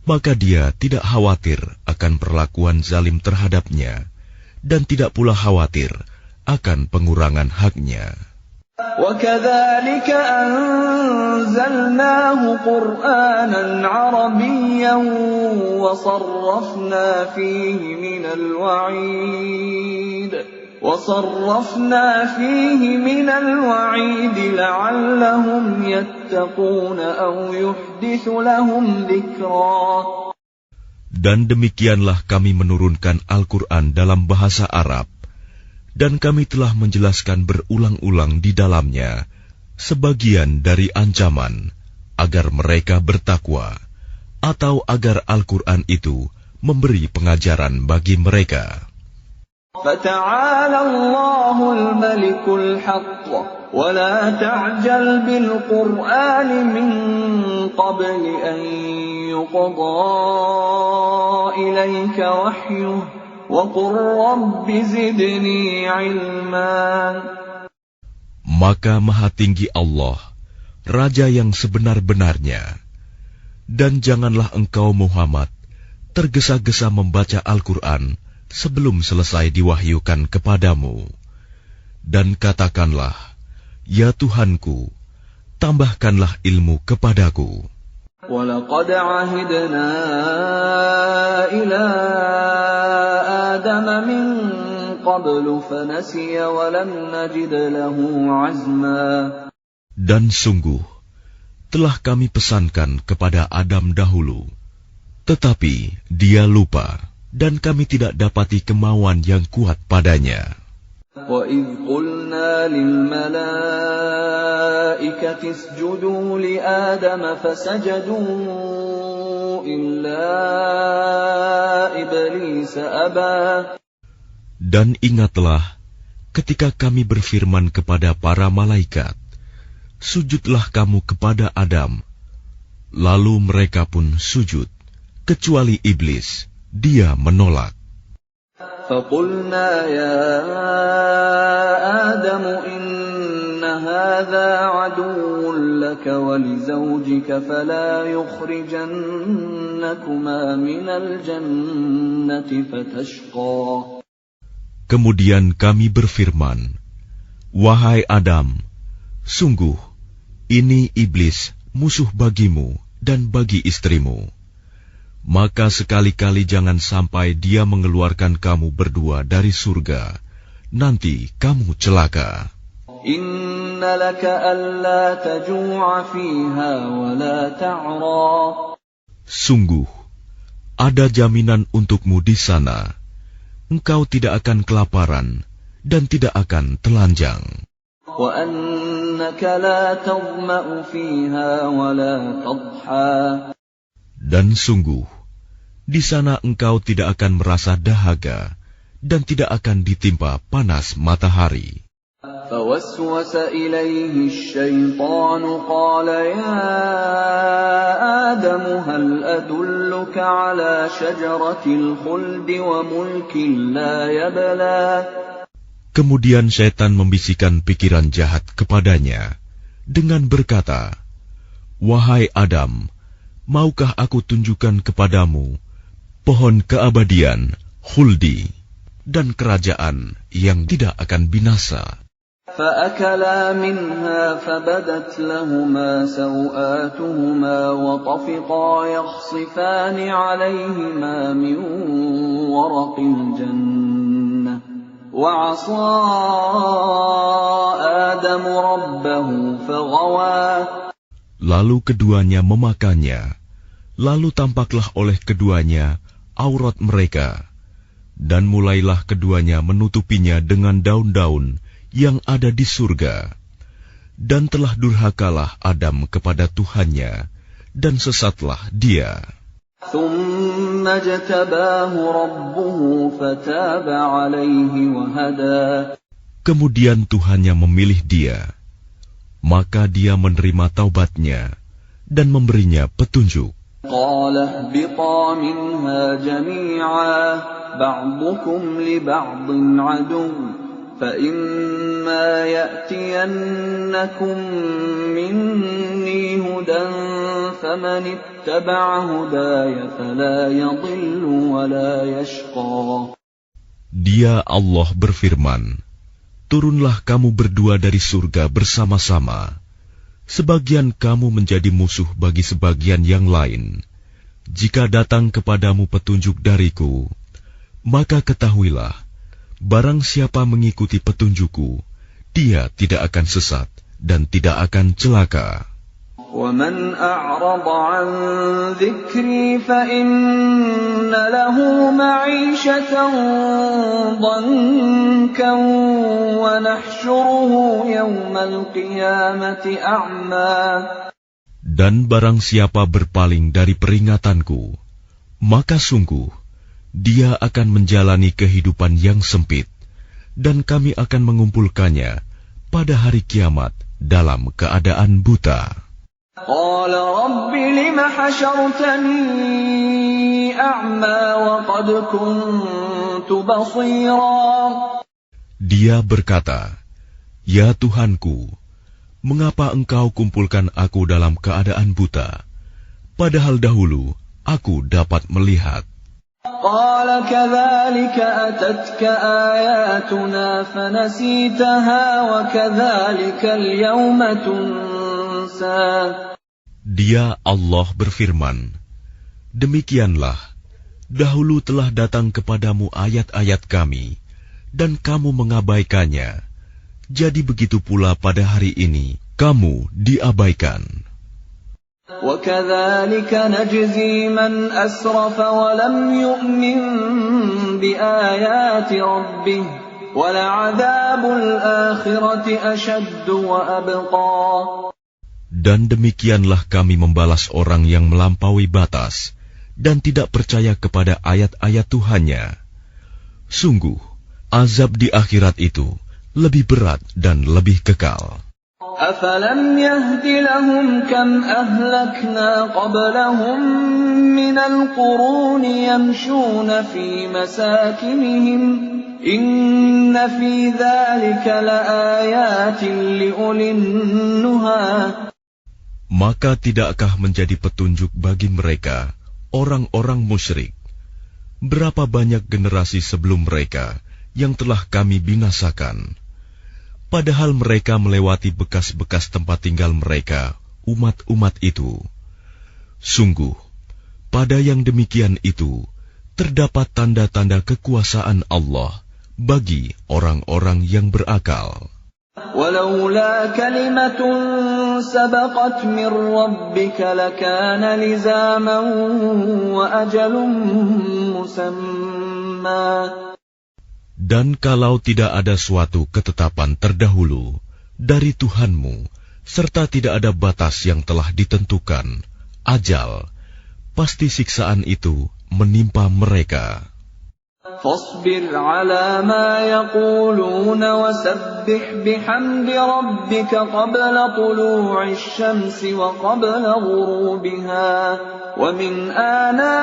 maka dia tidak khawatir akan perlakuan zalim terhadapnya, dan tidak pula khawatir akan pengurangan haknya. وَكَذَلِكَ أَنزَلْنَاهُ قُرْآنًا عَرَبِيًّا وَصَرَّفْنَا فِيهِ مِنَ الْوَعِيدِ لَعَلَّهُمْ يَتَّقُونَ أَوْ يُحْدِثُ لَهُمْ ذِكْرًا. Dan demikianlah kami menurunkan Al-Quran dalam bahasa Arab, dan kami telah menjelaskan berulang-ulang di dalamnya sebagian dari ancaman agar mereka bertakwa, atau agar Al-Quran itu memberi pengajaran bagi mereka. فَتَعَالَى اللَّهُ الْمَلِكُ الْحَقُّ وَلَا تَعْجَلْ بِالْقُرْآنِ مِنْ قَبْلِ أَنْ يُقْضَى إِلَيْكَ وَحْيُهُ وَقُلْ رَبِّ زِدْنِي عِلْمًا. Maka Maha Tinggi Allah, Raja yang sebenar-benarnya, dan janganlah engkau Muhammad tergesa-gesa membaca Al-Quran sebelum selesai diwahyukan kepadamu. Dan katakanlah, ya Tuhanku, tambahkanlah ilmu kepadaku. وَلَقَدْ عَهِدْنَا إِلَىٰ آدَمَ مِنْ قَبْلُ فَنَسِيَ وَلَمْ نَجِدْ لَهُ عَزْمًا. Dan sungguh, telah kami pesankan kepada Adam dahulu, tetapi dia lupa, dan kami tidak dapati kemauan yang kuat padanya. وَإِذْ قُلْنَا لِلْمَلَائِكَةِ اسْجُدُوا لِآدَمَ فَسَجَدُوا إِلَّا إِبْلِيسَ أَبَى. Dan ingatlah ketika kami berfirman kepada para malaikat, sujudlah kamu kepada Adam. Lalu mereka pun sujud, kecuali iblis, dia menolak. فَقُلْنَا يَا آدَمُ إِنَّ هَذَا عَدُوٌّ لَكَ وَلِزَوْجِكَ فَلَا يُخْرِجَنَّكُمَا مِنَ الْجَنَّةِ فَتَشْقَى. Kemudian kami berfirman, wahai Adam, sungguh ini iblis musuh bagimu dan bagi istrimu. Maka sekali-kali jangan sampai dia mengeluarkan kamu berdua dari surga, nanti kamu celaka. Inna laka alla taju'a fiha wa la ta'ra. Sungguh, ada jaminan untukmu di sana. Engkau tidak akan kelaparan dan tidak akan telanjang. Wa annaka la tadma'u fiha wa la tadha. Dan sungguh, di sana engkau tidak akan merasa dahaga dan tidak akan ditimpa panas matahari. فوسوس إليه الشيطان قال يا آدم هل أدلك على شجرة الخلد وملك لا يبلى. Kemudian syaitan membisikkan pikiran jahat kepadanya dengan berkata, wahai Adam, maukah aku tunjukkan kepadamu pohon keabadian, khuldi, dan kerajaan yang tidak akan binasa. فأكلا منها فبدت لهما سوآتهما وطفقا يخصفان عليهما من ورق الجنة وعصى آدم ربه فغوى. Lalu keduanya memakannya. Lalu tampaklah oleh keduanya aurat mereka, dan mulailah keduanya menutupinya dengan daun-daun yang ada di surga. Dan telah durhakalah Adam kepada Tuhannya, dan sesatlah dia. ثم اجتباه ربه فتاب عليه وهدى. Kemudian Tuhannya memilih dia, maka dia menerima taubatnya dan memberinya petunjuk. قال اهبطا منها جميعا بعضكم لبعض عدو فإما يأتينكم مني هدى فمن اتبع هداي فلا يضل ولا يشقى. Dia Allah berfirman, turunlah kamu berdua dari surga bersama-sama. Sebagian kamu menjadi musuh bagi sebagian yang lain. Jika datang kepadamu petunjuk dariku, maka ketahuilah, barang siapa mengikuti petunjukku, dia tidak akan sesat dan tidak akan celaka. وَمَنْ أَعْرَضَ عَنْ ذِكْرِي فَإِنَّ لَهُ مَعِيشَةً ضَنكًا وَنَحْشُرُهُ يَوْمَ الْقِيَامَةِ أَعْمَى. Dan barang siapa berpaling dari peringatanku, maka sungguh dia akan menjalani kehidupan yang sempit, dan kami akan mengumpulkannya pada hari kiamat dalam keadaan buta. قال رب لم حشرتني أعمى وقد كنت بصيرا. Dia berkata, ya Tuhanku, mengapa engkau kumpulkan aku dalam keadaan buta, padahal dahulu aku dapat melihat. قال كذلك أتتك آياتنا فنسيتها وكذلك اليوم تنسى. Dia Allah berfirman, demikianlah, dahulu telah datang kepadamu ayat-ayat kami, dan kamu mengabaikannya. Jadi begitu pula pada hari ini, kamu diabaikan. وَكَذَلِكَ نَجْزِي مَنْ أَسْرَفَ وَلَمْ يُؤْمِنْ بِآيَاتِ رَبِّهِ وَلَعَذَابُ الْآخِرَةِ أَشَدُّ وَأَبْقَى. Dan demikianlah kami membalas orang yang melampaui batas dan tidak percaya kepada ayat-ayat Tuhannya. Sungguh, azab di akhirat itu lebih berat dan lebih kekal. أَفَلَمْ يَهْدِ لَهُمْ كَمْ أَهْلَكْنَا قَبْلَهُمْ مِنَ الْقُرُونِ يَمْشُونَ فِي مَسَاكِنِهِمْ إِنَّ فِي ذَلِكَ لَآيَاتٍ لِأُولِي النُّهَى. Maka tidakkah menjadi petunjuk bagi mereka, orang-orang musyrik, berapa banyak generasi sebelum mereka yang telah kami binasakan, padahal mereka melewati bekas-bekas tempat tinggal mereka, umat-umat itu. Sungguh, pada yang demikian itu, terdapat tanda-tanda kekuasaan Allah bagi orang-orang yang berakal. وَلَوْلَا كَلِمَةٌ سَبَقَتْ مِنْ رَبِّكَ لَكَانَ لِزَامًا وَأَجَلٌ مُّسَمًّى. Dan kalau tidak ada suatu ketetapan terdahulu dari Tuhanmu, serta tidak ada batas yang telah ditentukan, ajal, pasti siksaan itu menimpa mereka. فاصبر على ما يقولون وسبح بحمد ربك قبل طلوع الشمس وقبل غروبها ومن آناء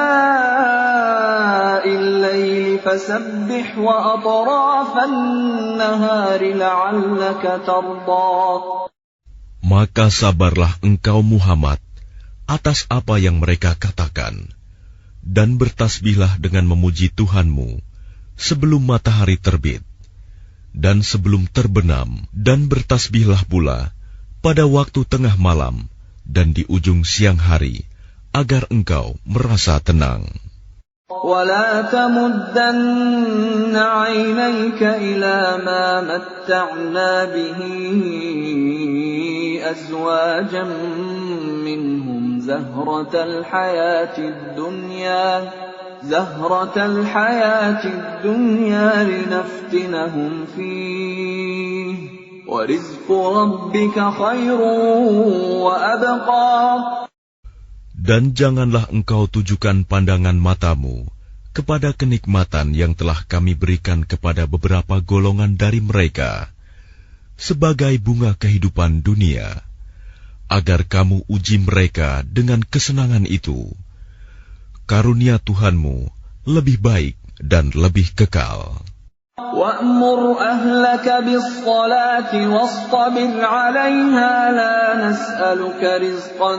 الليل فسبح وأطراف النهار لعلك ترضى. Maka sabarlah engkau Muhammad atas apa yang mereka katakan, dan bertasbihlah dengan memuji Tuhanmu sebelum matahari terbit dan sebelum terbenam, dan bertasbihlah pula pada waktu tengah malam dan di ujung siang hari, agar engkau merasa tenang. وَلَا تَمُدَّنَّ عَيْنَيْكَ إِلَى مَا مَتَّعْنَا بِهِ أزواجا منهم زهرة الحياة الدنيا لنفتنهم فيه وَرِزْقُ رَبِّكَ خَيْرٌ وَأَبْقَى. Dan janganlah engkau tujukan pandangan matamu kepada kenikmatan yang telah kami berikan kepada beberapa golongan dari mereka sebagai bunga kehidupan dunia, agar kamu uji mereka dengan kesenangan itu. Karunia Tuhanmu lebih baik dan lebih kekal. وَأْمُرْ أَهْلَكَ بِالصَّلَاةِ وَاصْطَبِرْ عَلَيْهَا لَا نَسْأَلُكَ رِزْقًا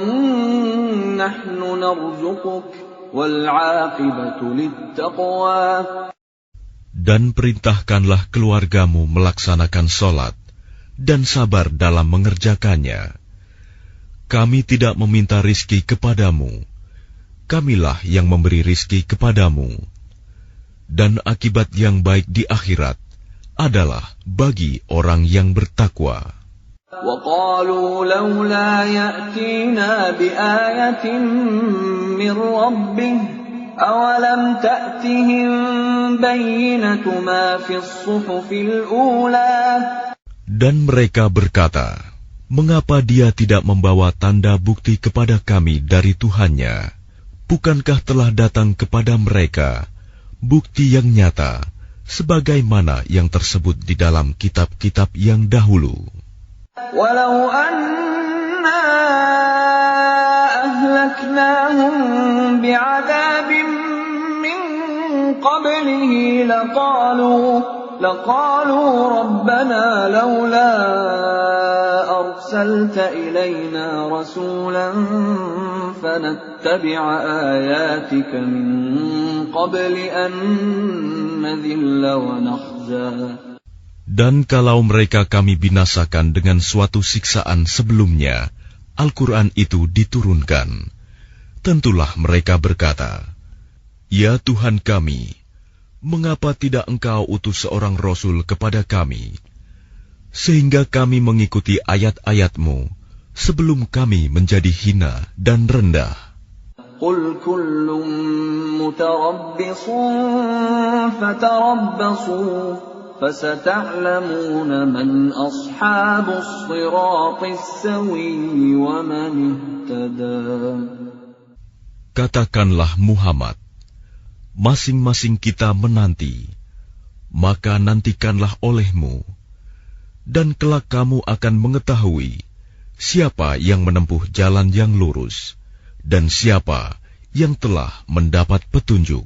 نَحْنُ نَرْزُقُكَ وَالْعَاقِبَةُ لِلتَّقْوَى. Dan perintahkanlah keluargamu melaksanakan sholat dan sabar dalam mengerjakannya. Kami tidak meminta rizki kepadamu, kamilah yang memberi rizki kepadamu. Dan akibat yang baik di akhirat adalah bagi orang yang bertakwa. وَقَالُوا لَوْلَا يَأْتِينَا بِآيَةٍ مِّن رَّبِّهِ أَوَلَمْ تَأْتِهِم بَيِّنَةُ مَا فِي الصُّحُفِ الْأُولَى. Dan mereka berkata, mengapa dia tidak membawa tanda bukti kepada kami dari Tuhannya? Bukankah telah datang kepada mereka bukti yang nyata, sebagaimana yang tersebut di dalam kitab-kitab yang dahulu. Walau anna ahlaknahum bi'adzabin min qablihi laqalu rabbana laula arsalta ilayna rasulan fanattabi'a ayatika min qabli an nadhilla wa nakhza. Dan kalau mereka kami binasakan dengan suatu siksaan sebelumnya, Al-Quran itu diturunkan, tentulah mereka berkata, Ya Tuhan kami, mengapa tidak Engkau utus seorang Rasul kepada kami, sehingga kami mengikuti ayat-ayat-Mu sebelum kami menjadi hina dan rendah. Qul kullun mutarabbisun fatarabbasu fasata'lamuna man ashabus siratis sawiyyi wa man ihtada. Katakanlah Muhammad, masing-masing kita menanti, maka nantikanlah olehmu, dan kelak kamu akan mengetahui siapa yang menempuh jalan yang lurus, dan siapa yang telah mendapat petunjuk.